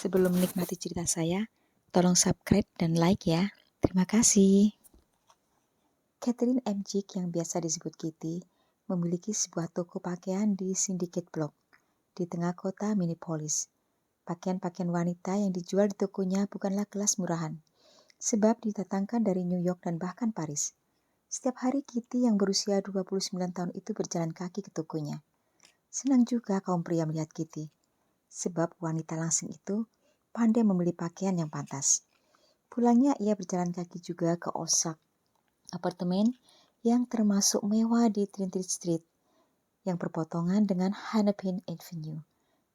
Sebelum menikmati cerita saya, tolong subscribe dan like ya. Terima kasih. Catherine M. Jick yang biasa disebut Kitty memiliki sebuah toko pakaian di Syndicate Block di tengah kota Minneapolis. Pakaian-pakaian wanita yang dijual di tokonya bukanlah kelas murahan, sebab didatangkan dari New York dan bahkan Paris. Setiap hari Kitty yang berusia 29 tahun itu berjalan kaki ke tokonya. Senang juga kaum pria melihat Kitty, sebab wanita langsing itu pandai memilih pakaian yang pantas. Pulangnya ia berjalan kaki juga ke Ozark, apartemen yang termasuk mewah di Trinity Street, yang berpotongan dengan Hennepin Avenue.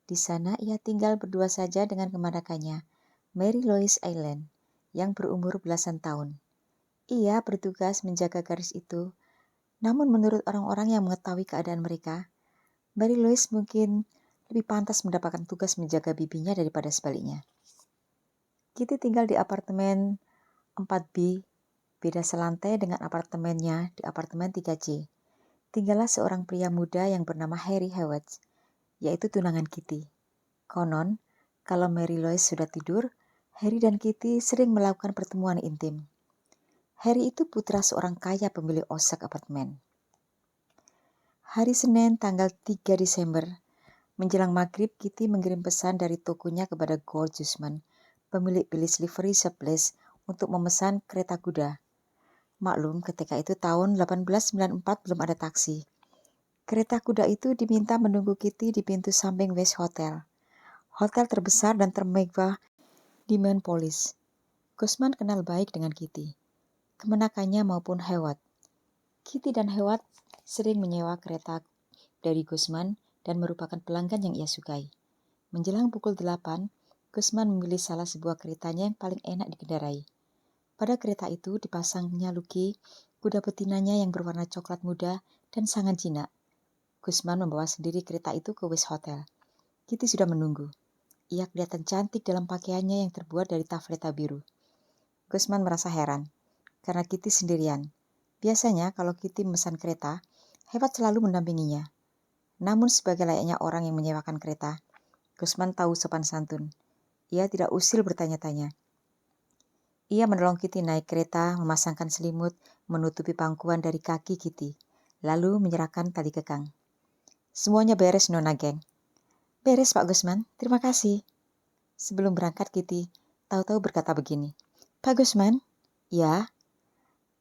Di sana ia tinggal berdua saja dengan kemanakannya, Mary Louise Allen, yang berumur belasan tahun. Ia bertugas menjaga garis itu, namun menurut orang-orang yang mengetahui keadaan mereka, Mary Louise mungkin lebih pantas mendapatkan tugas menjaga bibinya daripada sebaliknya. Kitty tinggal di apartemen 4B, beda selantai dengan apartemennya di apartemen 3C. Tinggallah seorang pria muda yang bernama Harry Hewitt, yaitu tunangan Kitty. Konon, kalau Mary Louise sudah tidur, Harry dan Kitty sering melakukan pertemuan intim. Harry itu putra seorang kaya pemilik Ozark apartemen. Hari Senin tanggal 3 Desember, menjelang maghrib, Kitty mengirim pesan dari tokonya kepada Gord Jusman, pemilik Billy's Livery Supplies, untuk memesan kereta kuda. Maklum, ketika itu tahun 1894 belum ada taksi. Kereta kuda itu diminta menunggu Kitty di pintu samping West Hotel, hotel terbesar dan termegah di Minneapolis. Gusman kenal baik dengan Kitty, kemenakannya maupun Hewitt. Kitty dan Hewitt sering menyewa kereta dari Gusman dan merupakan pelanggan yang ia sukai. Menjelang pukul 8, Gusman memilih salah sebuah keretanya yang paling enak dikendarai. Pada kereta itu dipasangnya Lucky, kuda betinanya yang berwarna coklat muda dan sangat jinak. Gusman membawa sendiri kereta itu ke West Hotel. Kitty sudah menunggu. Ia kelihatan cantik dalam pakaiannya yang terbuat dari taffeta biru. Gusman merasa heran, karena Kitty sendirian. Biasanya kalau Kitty memesan kereta, Hewitt selalu mendampinginya. Namun sebagai layaknya orang yang menyewakan kereta, Gusman tahu sopan santun. Ia tidak usil bertanya-tanya. Ia menolong Kitty naik kereta, memasangkan selimut, menutupi pangkuan dari kaki Kitty, lalu menyerahkan tali kekang. Semuanya beres, Nona Geng. Beres, Pak Gusman. Terima kasih. Sebelum berangkat, Kitty tahu-tahu berkata begini. Pak Gusman? Ya?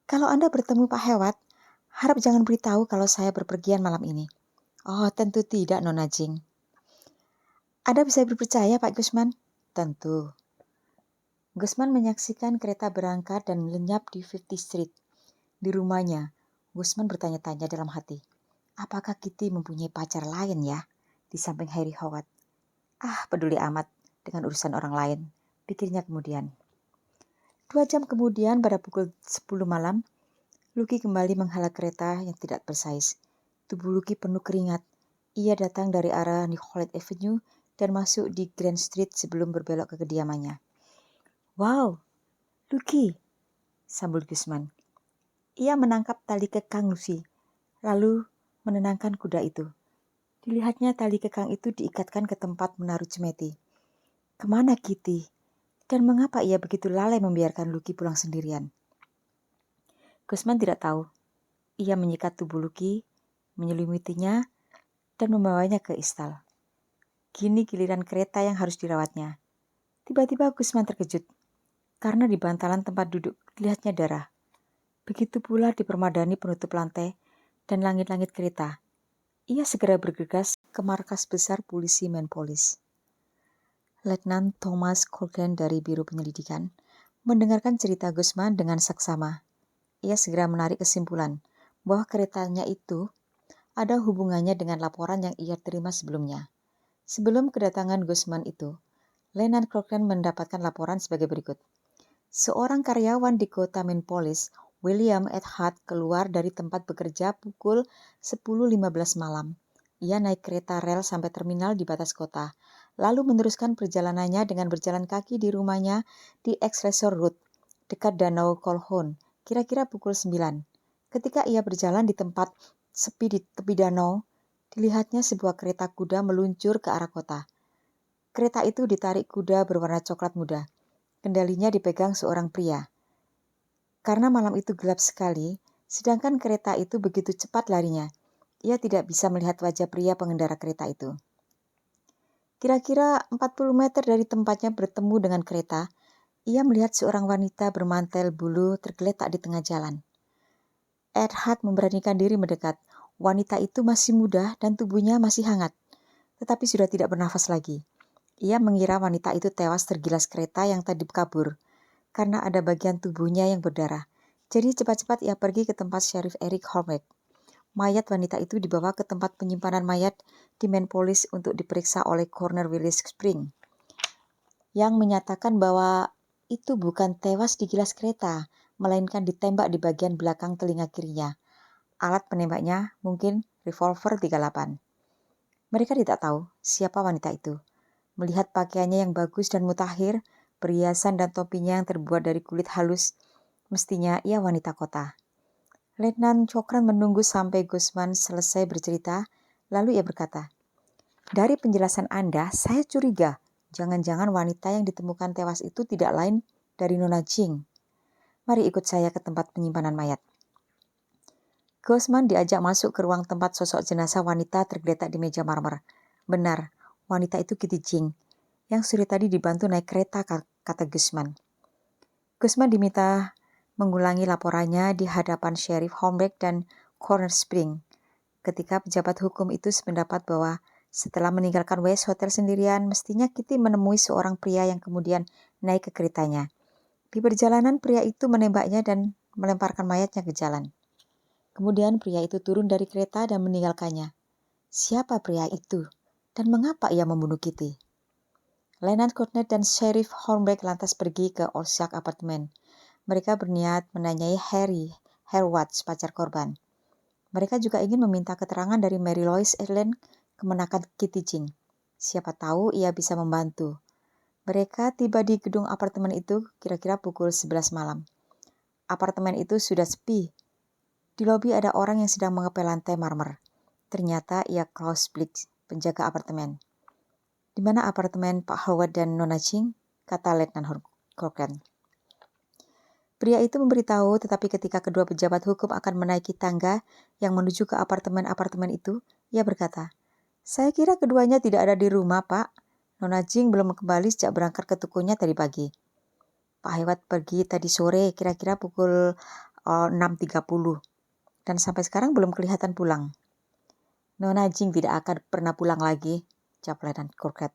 Kalau Anda bertemu Pak Hewitt, harap jangan beritahu kalau saya berpergian malam ini. Oh, tentu tidak, Nona Jing. Anda bisa dipercaya, Pak Gusman? Tentu. Gusman menyaksikan kereta berangkat dan lenyap di 50th Street. Di rumahnya, Gusman bertanya-tanya dalam hati. Apakah Kitty mempunyai pacar lain ya? Di samping Harry Howard. Peduli amat dengan urusan orang lain, pikirnya kemudian. 2 jam kemudian pada pukul 10 malam, Lucky kembali menghala kereta yang tidak bersaiz. Tubuh Lucky penuh keringat. Ia datang dari arah Nicollet Avenue dan masuk di Grand Street sebelum berbelok ke kediamannya. Wow, Lucky, sambul Gusman. Ia menangkap tali kekang Lucy, lalu menenangkan kuda itu. Dilihatnya tali kekang itu diikatkan ke tempat menaruh cemeti. Kemana Kitty? Dan mengapa ia begitu lalai membiarkan Lucky pulang sendirian? Gusman tidak tahu. Ia menyikat tubuh Lucky, menyelimutinya, dan membawanya ke istal. Kini giliran kereta yang harus dirawatnya. Tiba-tiba Gusman terkejut, karena di bantalan tempat duduk dilihatnya darah. Begitu pula di permadani penutup lantai dan langit-langit kereta. Ia segera bergegas ke markas besar polisi Minneapolis. Letnan Thomas Colgan dari Biro Penyelidikan mendengarkan cerita Gusman dengan saksama. Ia segera menarik kesimpulan bahwa keretanya itu ada hubungannya dengan laporan yang ia terima sebelumnya. Sebelum kedatangan Gusman itu, Letnan Colgan mendapatkan laporan sebagai berikut. Seorang karyawan di kota Minneapolis, William Ed Hart, keluar dari tempat bekerja pukul 10.15 malam. Ia naik kereta rel sampai terminal di batas kota, lalu meneruskan perjalanannya dengan berjalan kaki di rumahnya di Excelsior Road, dekat Danau Colquhoun, kira-kira pukul 9. Ketika ia berjalan di tempat sepi di tepi danau, dilihatnya sebuah kereta kuda meluncur ke arah kota. Kereta itu ditarik kuda berwarna coklat muda. Kendalinya dipegang seorang pria. Karena malam itu gelap sekali, sedangkan kereta itu begitu cepat larinya, ia tidak bisa melihat wajah pria pengendara kereta itu. Kira-kira 40 meter dari tempatnya bertemu dengan kereta, ia melihat seorang wanita bermantel bulu tergeletak di tengah jalan. Edhard memberanikan diri mendekat. Wanita itu masih muda dan tubuhnya masih hangat, tetapi sudah tidak bernafas lagi. Ia mengira wanita itu tewas tergilas kereta yang tadi kabur, karena ada bagian tubuhnya yang berdarah. Jadi cepat-cepat ia pergi ke tempat Sheriff Eric Horvath. Mayat wanita itu dibawa ke tempat penyimpanan mayat di Minneapolis untuk diperiksa oleh Coroner Willis Spring, yang menyatakan bahwa itu bukan tewas digilas kereta, melainkan ditembak di bagian belakang telinga kirinya. Alat penembaknya mungkin revolver 38. Mereka tidak tahu siapa wanita itu. Melihat pakaiannya yang bagus dan mutakhir, perhiasan dan topinya yang terbuat dari kulit halus, mestinya ia wanita kota. Letnan Cochran menunggu sampai Guzman selesai bercerita, lalu ia berkata, "Dari penjelasan Anda, saya curiga, jangan-jangan wanita yang ditemukan tewas itu tidak lain dari Nona Jing. Mari ikut saya ke tempat penyimpanan mayat." Guzman diajak masuk ke ruang tempat sosok jenazah wanita tergeletak di meja marmer. Benar, wanita itu Kitty Jing, yang sore tadi dibantu naik kereta, kata Guzman. Guzman diminta mengulangi laporannya di hadapan Sheriff Horvath dan Coroner Spring. Ketika pejabat hukum itu sependapat bahwa setelah meninggalkan West Hotel sendirian, mestinya Kitty menemui seorang pria yang kemudian naik ke keretanya. Di perjalanan pria itu menembaknya dan melemparkan mayatnya ke jalan. Kemudian pria itu turun dari kereta dan meninggalkannya. Siapa pria itu? Dan mengapa ia membunuh Kitty? Lieutenant Cornet dan Sheriff Horvath lantas pergi ke Orchard Apartment. Mereka berniat menanyai Harry Watts, pacar korban. Mereka juga ingin meminta keterangan dari Mary Louise Erlen, kemenakan Kitty Jing. Siapa tahu ia bisa membantu. Mereka tiba di gedung apartemen itu kira-kira pukul 11 malam. Apartemen itu sudah sepi. Di lobi ada orang yang sedang mengepel lantai marmer. Ternyata ia Klaus Blix, penjaga apartemen. "Di mana apartemen Pak Howard dan Nona Jing?" kata Letnan Cochran. Pria itu memberitahu, tetapi ketika kedua pejabat hukum akan menaiki tangga yang menuju ke apartemen-apartemen itu, ia berkata, "Saya kira keduanya tidak ada di rumah, Pak. Nona Jing belum kembali sejak berangkat ke tokonya tadi pagi. Pak Hewat pergi tadi sore, kira-kira pukul 6.30, dan sampai sekarang belum kelihatan pulang." "Nona Jing tidak akan pernah pulang lagi," jawab Lieutenant Cochran.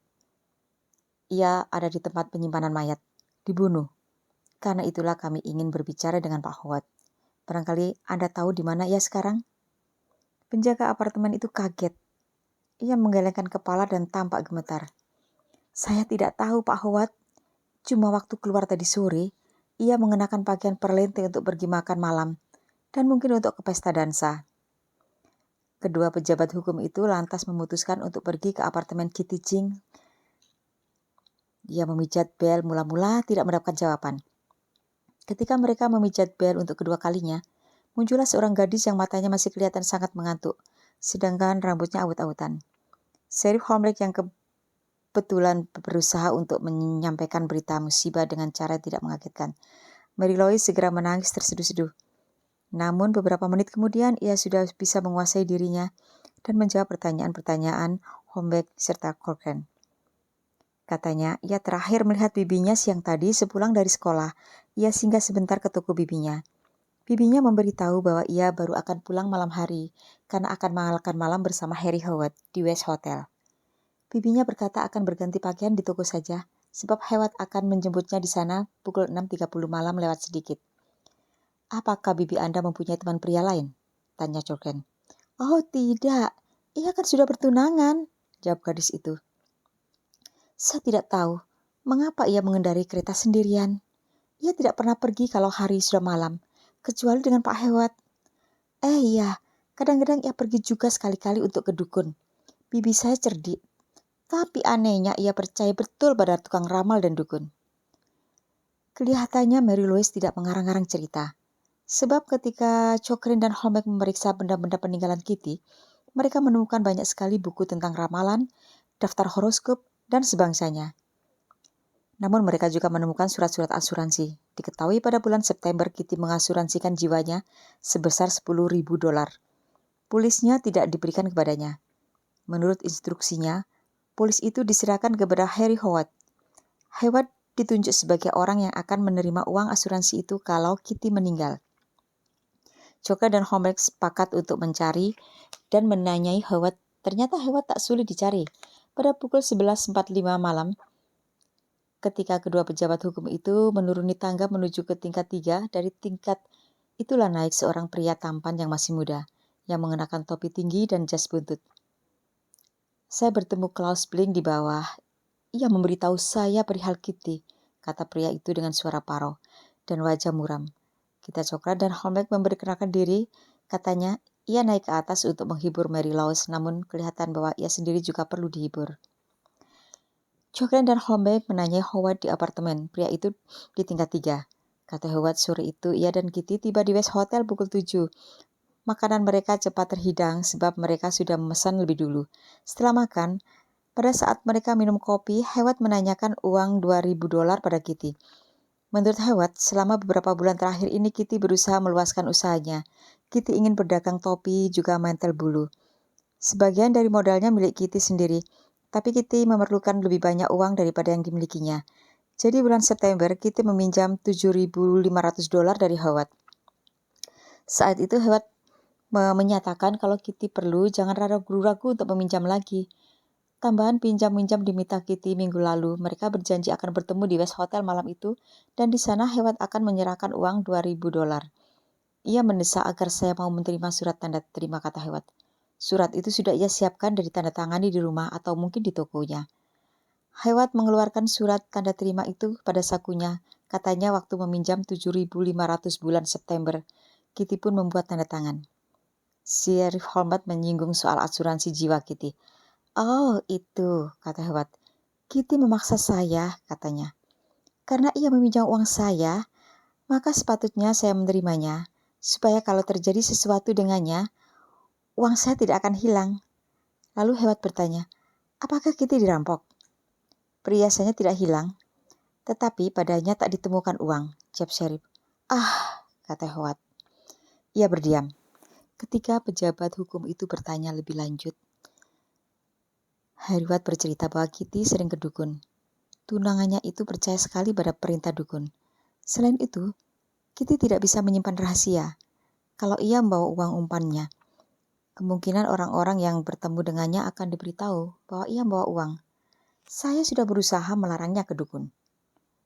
"Ia ada di tempat penyimpanan mayat, dibunuh. Karena itulah kami ingin berbicara dengan Pak Howard. Barangkali Anda tahu di mana ia sekarang?" Penjaga apartemen itu kaget. Ia menggelengkan kepala dan tampak gemetar. "Saya tidak tahu, Pak Howard. Cuma waktu keluar tadi sore, ia mengenakan pakaian perlente untuk pergi makan malam, dan mungkin untuk ke pesta dansa." Kedua pejabat hukum itu lantas memutuskan untuk pergi ke apartemen Kitty Jing. Dia memijat bel, mula-mula tidak mendapatkan jawaban. Ketika mereka memijat bel untuk kedua kalinya, muncullah seorang gadis yang matanya masih kelihatan sangat mengantuk, sedangkan rambutnya awut-awutan. Sheriff Horvath yang kebetulan berusaha untuk menyampaikan berita musibah dengan cara tidak mengagetkan. Mary Louise segera menangis terseduh-seduh. Namun beberapa menit kemudian ia sudah bisa menguasai dirinya dan menjawab pertanyaan-pertanyaan Horvath serta Cochran. Katanya, ia terakhir melihat bibinya siang tadi sepulang dari sekolah. Ia singgah sebentar ke toko bibinya. Bibinya memberitahu bahwa ia baru akan pulang malam hari karena akan makan malam bersama Harry Howard di West Hotel. Bibinya berkata akan berganti pakaian di toko saja, sebab Howard akan menjemputnya di sana pukul 6.30 malam lewat sedikit. "Apakah bibi Anda mempunyai teman pria lain?" tanya Cochran. "Oh tidak, ia kan sudah bertunangan," jawab gadis itu. "Saya tidak tahu mengapa ia mengendarai kereta sendirian. Ia tidak pernah pergi kalau hari sudah malam, kecuali dengan Pak Hewat. Iya, kadang-kadang ia pergi juga sekali-kali untuk ke dukun. Bibi saya cerdik, tapi anehnya ia percaya betul pada tukang ramal dan dukun." Kelihatannya Mary Louise tidak mengarang-arang cerita. Sebab ketika Cochran dan Horvath memeriksa benda-benda peninggalan Kitty, mereka menemukan banyak sekali buku tentang ramalan, daftar horoskop, dan sebangsanya. Namun mereka juga menemukan surat-surat asuransi. Diketahui pada bulan September Kitty mengasuransikan jiwanya sebesar $10.000. Polisnya tidak diberikan kepadanya. Menurut instruksinya, polis itu diserahkan kepada Harry Howard. Howard ditunjuk sebagai orang yang akan menerima uang asuransi itu kalau Kitty meninggal. Joker dan Holmes sepakat untuk mencari dan menanyai Howard. Ternyata Howard tak sulit dicari. Pada pukul 11.45 malam, ketika kedua pejabat hukum itu menuruni tangga menuju ke tingkat 3, dari tingkat itulah naik seorang pria tampan yang masih muda, yang mengenakan topi tinggi dan jas buntut. Saya bertemu Klaus Bling di bawah. Ia memberitahu saya perihal Kitty, kata pria itu dengan suara parau dan wajah muram. Kita coklat dan Holmes memperkenalkan diri, katanya ia naik ke atas untuk menghibur Mary Laws, namun kelihatan bahwa ia sendiri juga perlu dihibur. Joker dan Holmes menanyai Howard di apartemen pria itu di tingkat 3. Kata Howard sore itu ia dan Kitty tiba di West Hotel pukul 7. Makanan mereka cepat terhidang sebab mereka sudah memesan lebih dulu. Setelah makan, pada saat mereka minum kopi, Howard menanyakan uang $2.000 pada Kitty. Menurut Howard, selama beberapa bulan terakhir ini Kitty berusaha meluaskan usahanya. Kitty ingin berdagang topi juga mantel bulu. Sebagian dari modalnya milik Kitty sendiri. Tapi Kitty memerlukan lebih banyak uang daripada yang dimilikinya. Jadi bulan September, Kitty meminjam $7.500 dari Howard. Saat itu Howard menyatakan kalau Kitty perlu, jangan ragu-ragu untuk meminjam lagi. Tambahan pinjam-minjam diminta Kitty minggu lalu. Mereka berjanji akan bertemu di West Hotel malam itu, dan di sana Howard akan menyerahkan uang $2.000. Ia mendesak agar saya mau menerima surat tanda terima, kata Howard. Surat itu sudah ia siapkan dan ditandatangani di rumah atau mungkin di tokonya. Howard mengeluarkan surat tanda terima itu pada sakunya. Katanya waktu meminjam $7.500 bulan September. Kitty pun membuat tanda tangan. Sheriff Holmes menyinggung soal asuransi jiwa Kitty. Oh, itu, kata Howard. Kitty memaksa saya, katanya. Karena ia meminjam uang saya, maka sepatutnya saya menerimanya, supaya kalau terjadi sesuatu dengannya, uang saya tidak akan hilang. Lalu Howard bertanya, apakah Kitty dirampok? Perhiasannya tidak hilang, tetapi padanya tak ditemukan uang, jawab Sheriff. Ah, kata Howard. Ia berdiam. Ketika pejabat hukum itu bertanya lebih lanjut, Howard bercerita bahwa Kitty sering ke dukun. Tunangannya itu percaya sekali pada perintah dukun. Selain itu, Kitty tidak bisa menyimpan rahasia. Kalau ia membawa uang umpannya, kemungkinan orang-orang yang bertemu dengannya akan diberitahu bahwa ia membawa uang. Saya sudah berusaha melarangnya ke dukun.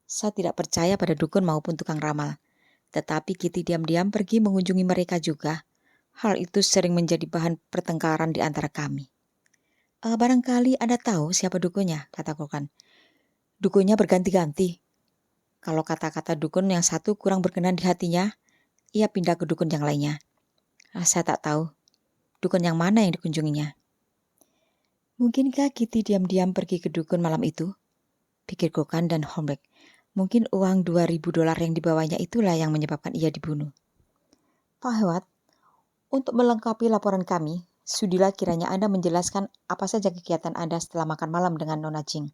Saya tidak percaya pada dukun maupun tukang ramal. Tetapi Kitty diam-diam pergi mengunjungi mereka juga. Hal itu sering menjadi bahan pertengkaran di antara kami. Barangkali Anda tahu siapa dukunnya, kata Kokan. Dukunnya berganti-ganti. Kalau kata-kata dukun yang satu kurang berkenan di hatinya, ia pindah ke dukun yang lainnya. Saya tak tahu dukun yang mana yang dikunjunginya. Mungkinkah Kitty diam-diam pergi ke dukun malam itu? Pikir Kokan dan Holmes. Mungkin uang $2.000 yang dibawanya itulah yang menyebabkan ia dibunuh. Pak Howard, untuk melengkapi laporan kami, sudilah kiranya Anda menjelaskan apa saja kegiatan Anda setelah makan malam dengan Nona Ching.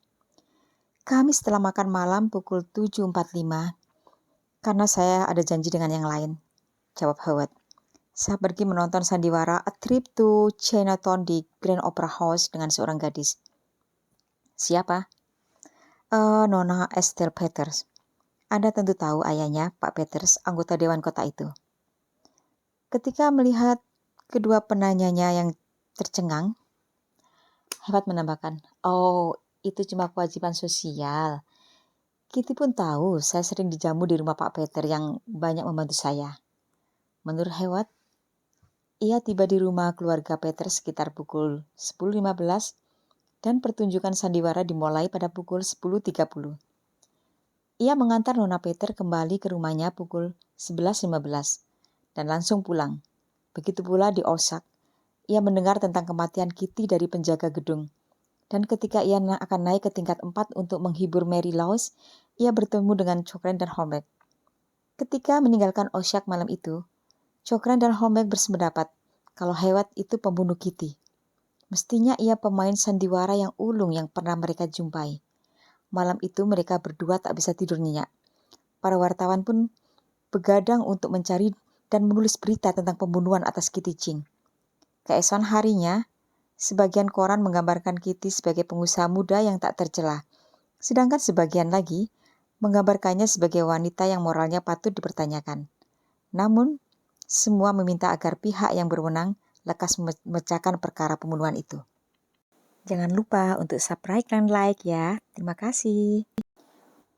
Kami setelah makan malam pukul 7.45, karena saya ada janji dengan yang lain, jawab Howard. Saya pergi menonton sandiwara A Trip to Chinatown di Grand Opera House dengan seorang gadis. Siapa? Nona Estelle Peters. Anda tentu tahu ayahnya, Pak Peters, anggota Dewan Kota itu. Ketika melihat kedua penanyanya yang tercengang, Howard menambahkan, oh, itu cuma kewajiban sosial. Kitty pun tahu saya sering dijamu di rumah Pak Peter yang banyak membantu saya. Menurut Howard, ia tiba di rumah keluarga Peter sekitar pukul 10.15 dan pertunjukan sandiwara dimulai pada pukul 10.30. Ia mengantar Nona Peter kembali ke rumahnya pukul 11.15 dan langsung pulang. Begitu pula di Osak, ia mendengar tentang kematian Kitty dari penjaga gedung. Dan ketika ia akan naik ke tingkat 4 untuk menghibur Mary Laws, ia bertemu dengan Cokran dan Holmes. Ketika meninggalkan Osak malam itu, Cokran dan Holmes bersependapat kalau Howard itu pembunuh Kitty. Mestinya ia pemain sandiwara yang ulung yang pernah mereka jumpai. Malam itu mereka berdua tak bisa tidur nyenyak. Para wartawan pun begadang untuk mencari dan menulis berita tentang pembunuhan atas Kitty Ching. Keesokan harinya, sebagian koran menggambarkan Kitty sebagai pengusaha muda yang tak tercela, sedangkan sebagian lagi menggambarkannya sebagai wanita yang moralnya patut dipertanyakan. Namun, semua meminta agar pihak yang berwenang lekas memecahkan perkara pembunuhan itu. Jangan lupa untuk subscribe dan like ya. Terima kasih.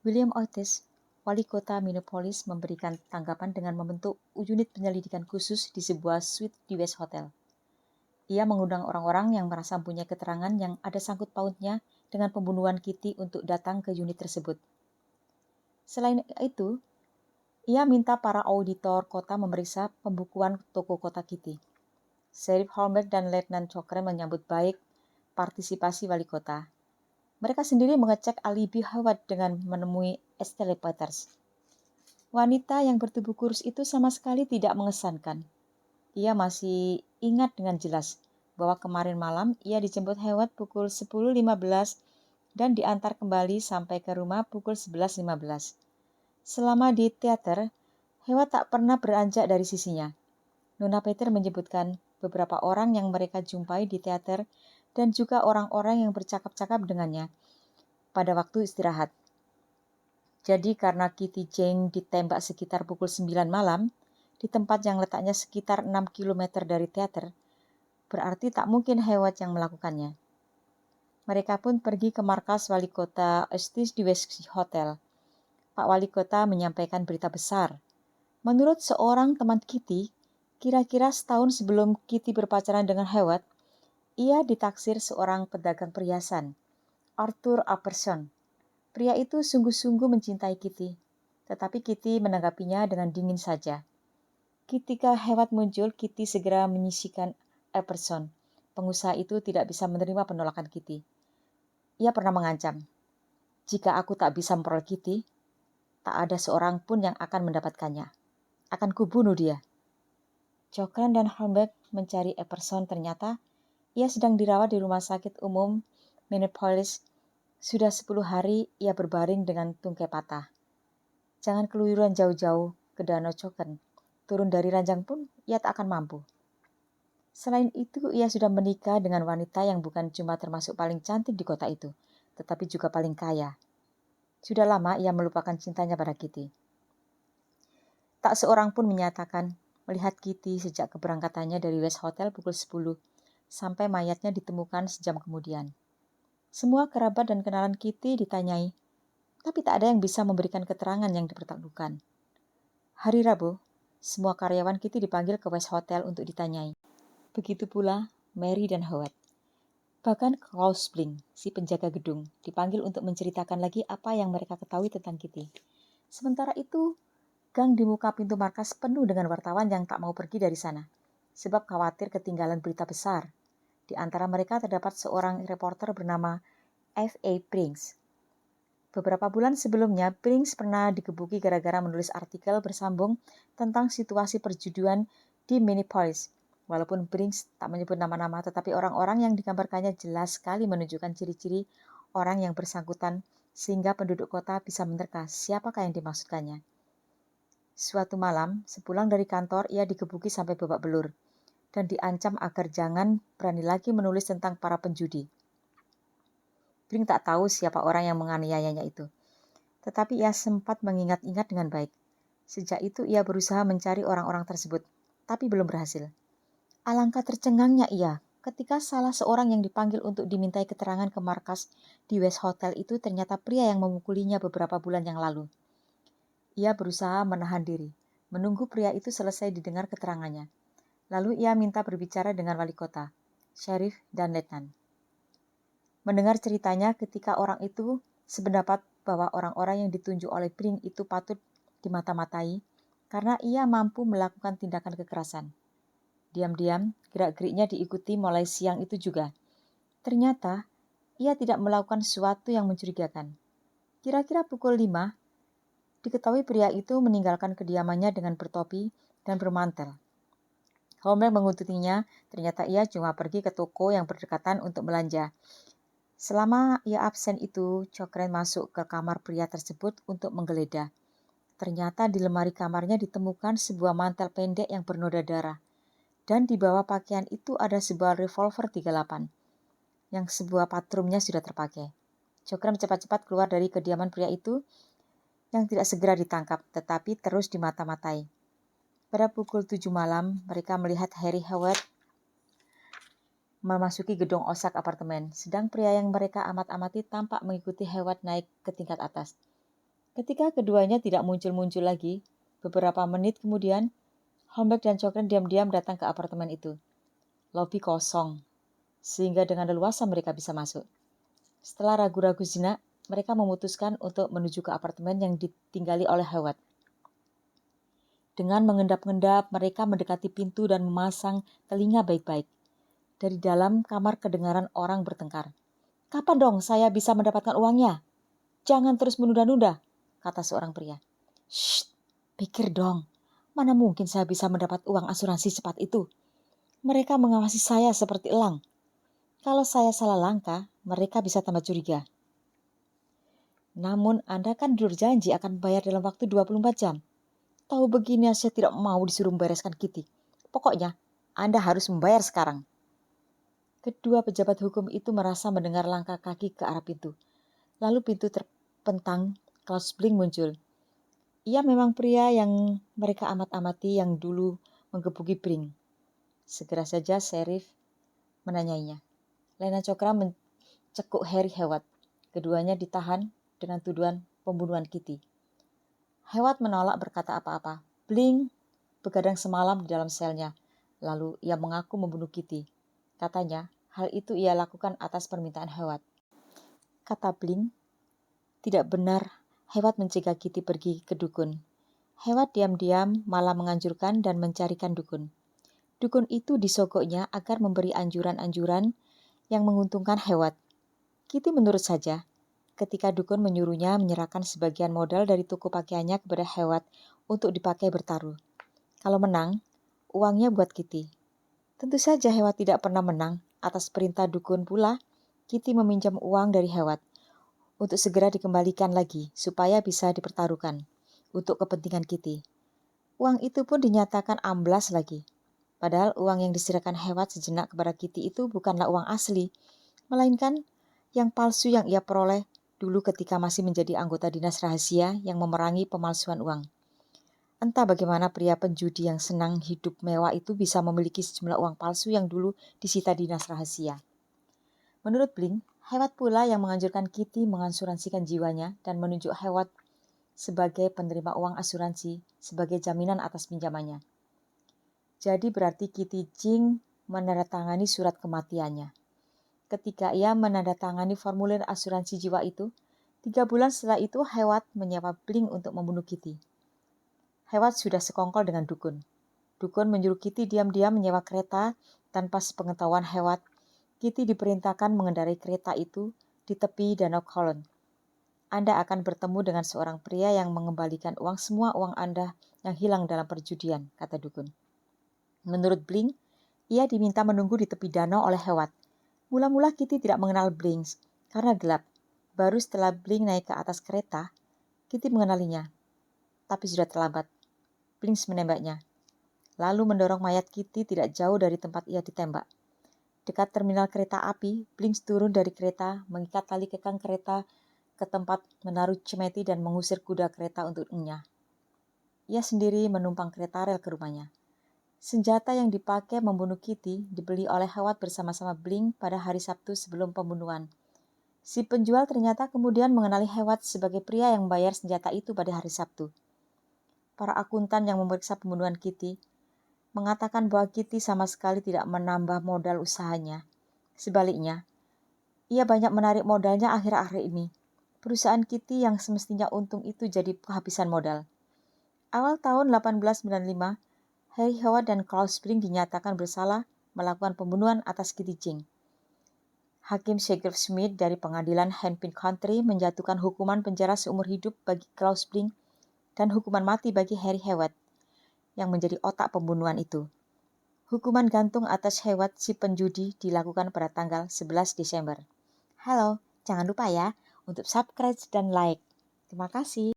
William Otis, wali kota Minneapolis, memberikan tanggapan dengan membentuk unit penyelidikan khusus di sebuah suite di West Hotel. Ia mengundang orang-orang yang merasa punya keterangan yang ada sangkut pautnya dengan pembunuhan Kitty untuk datang ke unit tersebut. Selain itu, ia minta para auditor kota memeriksa pembukuan toko kota Kitty. Sheriff Holmberg dan Letnan Cochran menyambut baik partisipasi wali kota. Mereka sendiri mengecek alibi Howard dengan menemui Estelle Peters. Wanita yang bertubuh kurus itu sama sekali tidak mengesankan. Ia masih ingat dengan jelas bahwa kemarin malam ia dijemput Howard pukul 10.15 dan diantar kembali sampai ke rumah pukul 11.15. Selama di teater, Howard tak pernah beranjak dari sisinya. Nona Peter menyebutkan beberapa orang yang mereka jumpai di teater dan juga orang-orang yang bercakap-cakap dengannya pada waktu istirahat. Jadi karena Kitty Ching ditembak sekitar pukul 9 malam, di tempat yang letaknya sekitar 6 km dari teater, berarti tak mungkin Howard yang melakukannya. Mereka pun pergi ke markas wali kota Estes di West Hotel. Pak Wali Kota menyampaikan berita besar. Menurut seorang teman Kitty, kira-kira setahun sebelum Kitty berpacaran dengan Howard, ia ditaksir seorang pedagang perhiasan, Arthur Apperson. Pria itu sungguh-sungguh mencintai Kitty, tetapi Kitty menanggapinya dengan dingin saja. Ketika Howard muncul, Kitty segera menyisikan Apperson. Pengusaha itu tidak bisa menerima penolakan Kitty. Ia pernah mengancam, jika aku tak bisa memperoleh Kitty, tak ada seorang pun yang akan mendapatkannya. Akan kubunuh dia. Cochran dan Holmberg mencari Apperson. Ternyata ia sedang dirawat di rumah sakit umum Minneapolis. Sudah 10 hari ia berbaring dengan tungkai patah. Jangan keluyuran jauh-jauh ke Danau Cochran. Turun dari ranjang pun ia tak akan mampu. Selain itu, ia sudah menikah dengan wanita yang bukan cuma termasuk paling cantik di kota itu, tetapi juga paling kaya. Sudah lama ia melupakan cintanya pada Kitty. Tak seorang pun menyatakan melihat Kitty sejak keberangkatannya dari West Hotel pukul 10 sampai mayatnya ditemukan sejam kemudian. Semua kerabat dan kenalan Kitty ditanyai, tapi tak ada yang bisa memberikan keterangan yang dipertaklukkan. Hari Rabu, semua karyawan Kitty dipanggil ke West Hotel untuk ditanyai. Begitu pula Mary dan Howard. Bahkan Klaus Bling, si penjaga gedung, dipanggil untuk menceritakan lagi apa yang mereka ketahui tentang Kitty. Sementara itu, gang di muka pintu markas penuh dengan wartawan yang tak mau pergi dari sana, sebab khawatir ketinggalan berita besar. Di antara mereka terdapat seorang reporter bernama F.A. Brinks. Beberapa bulan sebelumnya, Brinks pernah digebuki gara-gara menulis artikel bersambung tentang situasi perjudian di Minneapolis. Walaupun Brinks tak menyebut nama-nama, tetapi orang-orang yang digambarkannya jelas sekali menunjukkan ciri-ciri orang yang bersangkutan sehingga penduduk kota bisa menerka siapakah yang dimaksudkannya. Suatu malam, sepulang dari kantor, ia digebuki sampai babak belur dan diancam agar jangan berani lagi menulis tentang para penjudi. Brinks tak tahu siapa orang yang menganiayanya itu, tetapi ia sempat mengingat-ingat dengan baik. Sejak itu ia berusaha mencari orang-orang tersebut, tapi belum berhasil. Alangkah tercengangnya ia ketika salah seorang yang dipanggil untuk dimintai keterangan ke markas di West Hotel itu ternyata pria yang memukulinya beberapa bulan yang lalu. Ia berusaha menahan diri, menunggu pria itu selesai didengar keterangannya. Lalu ia minta berbicara dengan wali kota, sheriff, dan letnan. Mendengar ceritanya ketika orang itu sependapat bahwa orang-orang yang ditunjuk oleh Brinks itu patut dimata-matai karena ia mampu melakukan tindakan kekerasan. Diam-diam, gerak-geriknya diikuti mulai siang itu juga. Ternyata, ia tidak melakukan sesuatu yang mencurigakan. Kira-kira pukul 5, diketahui pria itu meninggalkan kediamannya dengan bertopi dan bermantel. Holmberg menguntutinya, ternyata ia cuma pergi ke toko yang berdekatan untuk belanja. Selama ia absen itu, Cochrane masuk ke kamar pria tersebut untuk menggeledah. Ternyata di lemari kamarnya ditemukan sebuah mantel pendek yang bernoda darah. Dan di bawah pakaian itu ada sebuah revolver 38, yang sebuah patrumnya sudah terpakai. Cochrane cepat-cepat keluar dari kediaman pria itu, yang tidak segera ditangkap, tetapi terus dimata-matai. Pada pukul 7 malam, mereka melihat Harry Howard memasuki gedung osak apartemen, sedang pria yang mereka amat-amati tampak mengikuti Howard naik ke tingkat atas. Ketika keduanya tidak muncul-muncul lagi, beberapa menit kemudian, Holmberg dan Cochrane diam-diam datang ke apartemen itu. Lobi kosong, sehingga dengan leluasa mereka bisa masuk. Setelah ragu-ragu sejenak, mereka memutuskan untuk menuju ke apartemen yang ditinggali oleh Howard. Dengan mengendap-endap, mereka mendekati pintu dan memasang telinga baik-baik. Dari dalam kamar kedengaran orang bertengkar. "Kapan dong saya bisa mendapatkan uangnya? Jangan terus menunda-nunda," kata seorang pria. "Shh, pikir dong. Mana mungkin saya bisa mendapat uang asuransi cepat itu? Mereka mengawasi saya seperti elang. Kalau saya salah langkah, mereka bisa tambah curiga. Namun Anda kan berjanji akan bayar dalam waktu 24 jam. Tahu begini saya tidak mau disuruh membereskan Kitty. Pokoknya, Anda harus membayar sekarang." Kedua pejabat hukum itu merasa mendengar langkah kaki ke arah pintu. Lalu pintu terpentang, Klaus Bling muncul. Ia memang pria yang mereka amat-amati yang dulu menggebuki Bling. Segera saja sheriff menanyainya. Lena Cochrane mencekuk Harry Howard. Keduanya ditahan dengan tuduhan pembunuhan Kitty. Howard menolak berkata apa-apa. Bling begadang semalam di dalam selnya. Lalu ia mengaku membunuh Kitty. Katanya, hal itu ia lakukan atas permintaan Howard. Kata Bling, tidak benar Howard mencegah Kitty pergi ke dukun. Howard diam-diam malah menganjurkan dan mencarikan dukun. Dukun itu disogoknya agar memberi anjuran-anjuran yang menguntungkan Howard. Kitty menurut saja. Ketika dukun menyuruhnya menyerahkan sebagian modal dari toko pakaiannya kepada Howard untuk dipakai bertaruh. Kalau menang, uangnya buat Kitty. Tentu saja Howard tidak pernah menang. Atas perintah dukun pula, Kitty meminjam uang dari Howard untuk segera dikembalikan lagi supaya bisa dipertaruhkan untuk kepentingan Kitty. Uang itu pun dinyatakan amblas lagi. Padahal uang yang diserahkan Howard sejenak kepada Kitty itu bukanlah uang asli, melainkan yang palsu yang ia peroleh dulu ketika masih menjadi anggota dinas rahasia yang memerangi pemalsuan uang. Entah bagaimana pria penjudi yang senang hidup mewah itu bisa memiliki sejumlah uang palsu yang dulu disita dinas rahasia. Menurut Bling, Howard pula yang menganjurkan Kitty mengasuransikan jiwanya dan menunjuk Howard sebagai penerima uang asuransi sebagai jaminan atas pinjamannya. Jadi berarti Kitty Jing menandatangani surat kematiannya. Ketika ia menandatangani formulir asuransi jiwa itu, 3 bulan setelah itu Howard menyewa Bling untuk membunuh Kitty. Howard sudah sekongkol dengan dukun. Dukun menyuruh Kitty diam-diam menyewa kereta tanpa sepengetahuan Howard. Kitty diperintahkan mengendarai kereta itu di tepi Danau Holland. Anda akan bertemu dengan seorang pria yang mengembalikan semua uang Anda yang hilang dalam perjudian, kata dukun. Menurut Bling, ia diminta menunggu di tepi danau oleh Howard. Mula-mula Kitty tidak mengenal Bling karena gelap. Baru setelah Bling naik ke atas kereta, Kitty mengenalinya. Tapi sudah terlambat. Bling menembaknya. Lalu mendorong mayat Kitty tidak jauh dari tempat ia ditembak. Dekat terminal kereta api, Bling turun dari kereta, mengikat tali kekang kereta ke tempat menaruh cemeti dan mengusir kuda kereta untuk enyah. Ia sendiri menumpang kereta rel ke rumahnya. Senjata yang dipakai membunuh Kitty dibeli oleh Howard bersama-sama Bling pada hari Sabtu sebelum pembunuhan. Si penjual ternyata kemudian mengenali Howard sebagai pria yang membayar senjata itu pada hari Sabtu. Para akuntan yang memeriksa pembunuhan Kitty mengatakan bahwa Kitty sama sekali tidak menambah modal usahanya. Sebaliknya, ia banyak menarik modalnya akhir-akhir ini. Perusahaan Kitty yang semestinya untung itu jadi kehabisan modal. Awal tahun 1895, Harry Howard dan Klaus Bling dinyatakan bersalah melakukan pembunuhan atas Kitty Jing. Hakim Sheriff Smith dari pengadilan Hennepin County menjatuhkan hukuman penjara seumur hidup bagi Klaus Bling dan hukuman mati bagi Harry Howard yang menjadi otak pembunuhan itu. Hukuman gantung atas Hewat si penjudi dilakukan pada tanggal 11 Desember. Halo, jangan lupa ya untuk subscribe dan like. Terima kasih.